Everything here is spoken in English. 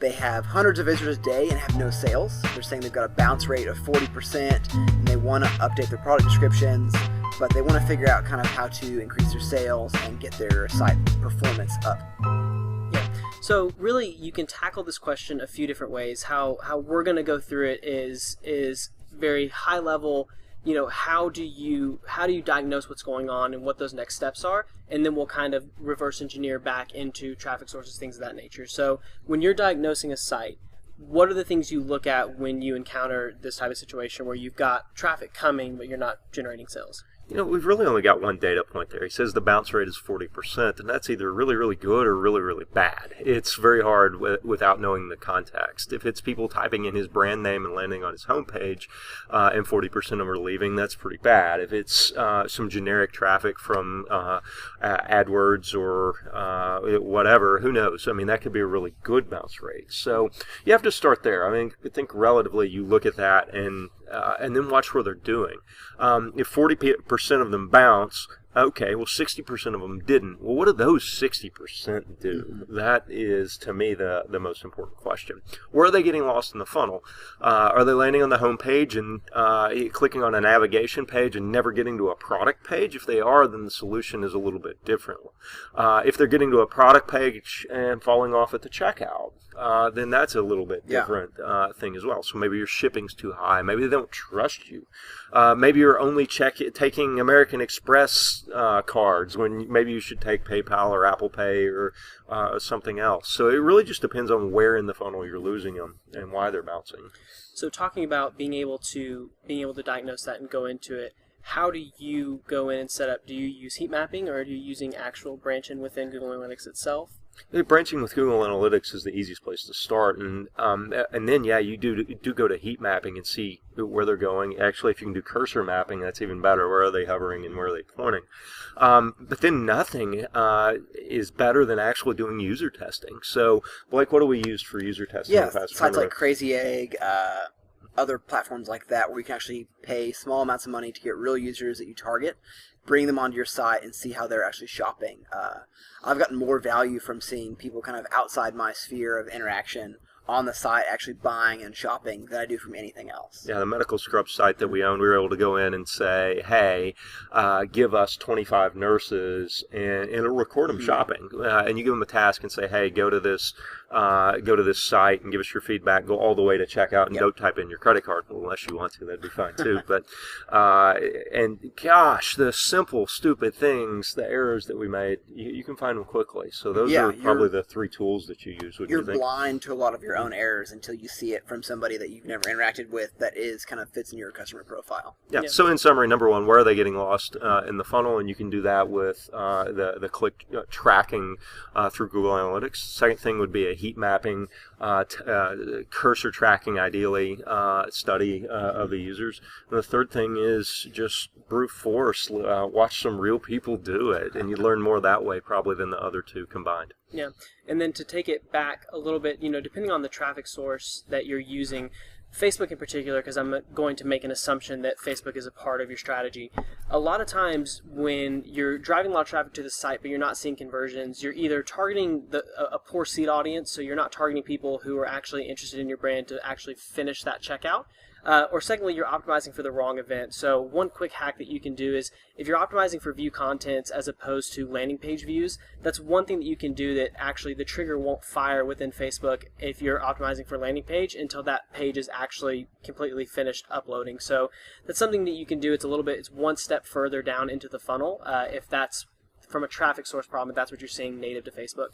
they have hundreds of visitors a day and have no sales. They're saying they've got a bounce rate of 40% and they want to update their product descriptions, but they want to figure out kind of how to increase their sales and get their site performance up. Yeah. So really, you can tackle this question a few different ways. How we're going to go through it is very high level. How do you diagnose what's going on and what those next steps are, and then we'll kind of reverse engineer back into traffic sources, things of that nature. So when you're diagnosing a site, what are the things you look at when you encounter this type of situation where you've got traffic coming but you're not generating sales? We've really only got one data point there. He says the bounce rate is 40%, and that's either really, really good or really, really bad. It's very hard without knowing the context. If it's people typing in his brand name and landing on his homepage, and 40% of them are leaving, that's pretty bad. If it's some generic traffic from AdWords or whatever, who knows? I mean, that could be a really good bounce rate. So you have to start there. I mean, I think relatively you look at that and then watch where they're doing. If 40% of them bounce, okay, well 60% of them didn't. Well, what do those 60% do? That is, to me, the most important question. Where are they getting lost in the funnel? Are they landing on the home page and clicking on a navigation page and never getting to a product page? If they are, then the solution is a little bit different. If they're getting to a product page and falling off at the checkout, then that's a little bit different thing as well. So maybe your shipping's too high. Maybe they don't trust you. Maybe you're only taking American Express cards when maybe you should take PayPal or Apple Pay or something else. So it really just depends on where in the funnel you're losing them and why they're bouncing. So talking about being able to diagnose that and go into it, how do you go in and set up? Do you use heat mapping, or are you using actual branching within Google Analytics itself? Branching with Google Analytics is the easiest place to start, and then you do go to heat mapping and see where they're going. Actually, if you can do cursor mapping, that's even better. Where are they hovering and where are they pointing? But then nothing is better than actually doing user testing. So, Blake, what do we use for user testing? Yeah, sites like Crazy Egg, other platforms like that, where you can actually pay small amounts of money to get real users that you target, bring them onto your site and see how they're actually shopping. I've gotten more value from seeing people kind of outside my sphere of interaction on the site actually buying and shopping than I do from anything else. Yeah, the medical scrub site that we own, we were able to go in and say, hey, give us 25 nurses, and it'll record them shopping. And you give them a task and say, hey, go to this site and give us your feedback. Go all the way to checkout and don't type in your credit card. Well, unless you want to, that'd be fine too. But and gosh, the simple, stupid things, the errors that we made, you can find them quickly. So those are probably the three tools that you use. You're blind to a lot of your own errors until you see it from somebody that you've never interacted with that kind of fits in your customer profile. Yeah. So in summary, number one, where are they getting lost in the funnel? And you can do that with the click tracking through Google Analytics. Second thing would be a heat mapping, cursor tracking, ideally, study of the users. And the third thing is just brute force. Watch some real people do it, and you learn more that way probably than the other two combined. Yeah, and then to take it back a little bit, depending on the traffic source that you're using, Facebook in particular, because I'm going to make an assumption that Facebook is a part of your strategy. A lot of times when you're driving a lot of traffic to the site but you're not seeing conversions, you're either targeting a poor seed audience, so you're not targeting people who are actually interested in your brand to actually finish that checkout. Or secondly, you're optimizing for the wrong event. So one quick hack that you can do is if you're optimizing for view contents as opposed to landing page views, that's one thing that you can do that actually the trigger won't fire within Facebook if you're optimizing for landing page until that page is actually completely finished uploading. So that's something that you can do. It's one step further down into the funnel if that's from a traffic source problem, if that's what you're seeing native to Facebook.